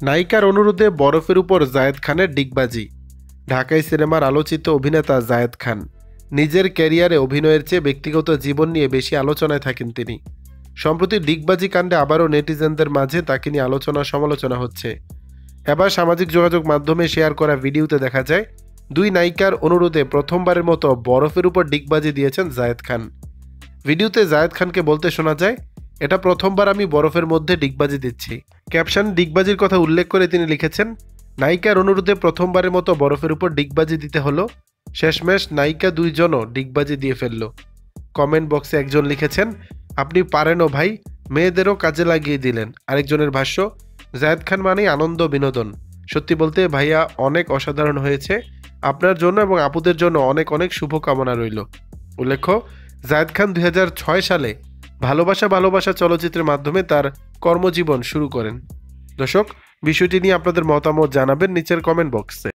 নায়িকার অনুরোধে বরফের উপর জায়েদ খানের ডিগবাজি। ঢাকাই সিনেমার আলোচিত অভিনেতা জায়েদ খান নিজের ক্যারিয়ারে অভিনয়ের চেয়ে ব্যক্তিগত জীবন নিয়ে বেশি আলোচনায় থাকেন তিনি। সম্প্রতি ডিগবাজি কাণ্ডে আবারও নেটিজেনদের মাঝে তাকে নিয়ে আলোচনা সমালোচনা হচ্ছে। এবার সামাজিক যোগাযোগ মাধ্যমে শেয়ার করা ভিডিওতে দেখা যায় দুই নায়িকার অনুরোধে প্রথমবারের মতো বরফের উপর ডিগবাজি দিয়েছেন জায়েদ খান। ভিডিওতে জায়েদ খানকে বলতে শোনা যায়, এটা প্রথমবার আমি বরফের মধ্যে ডিগবাজি দিচ্ছি। ক্যাপশন ডিগবাজির কথা উল্লেখ করে তিনি লিখেছেন, নায়িকার অনুরোধে প্রথমবারের মতো বরফের উপর ডিগবাজি দিতে হলো, শেষমেশ নায়িকা দুইজনও ডিগবাজি দিয়ে ফেলল। কমেন্ট বক্সে একজন লিখেছেন, আপনি পারেনও ভাই, মেয়েদেরও কাজে লাগিয়ে দিলেন। আরেকজনের ভাষ্য, জায়েদ খান মানেই আনন্দ বিনোদন। সত্যি বলতে ভাইয়া অনেক অসাধারণ হয়েছে। আপনার জন্য এবং আপুদের জন্য অনেক অনেক শুভকামনা রইল। উল্লেখ্য, জায়েদ খান 2006 সালে ভালোবাসা ভালোবাসা চলচ্চিত্রের মাধ্যমে তার কর্মজীবন শুরু করেন। দর্শক, বিষয়টি নিয়ে আপনাদের মতামত জানাবেন নিচের কমেন্ট বক্সে।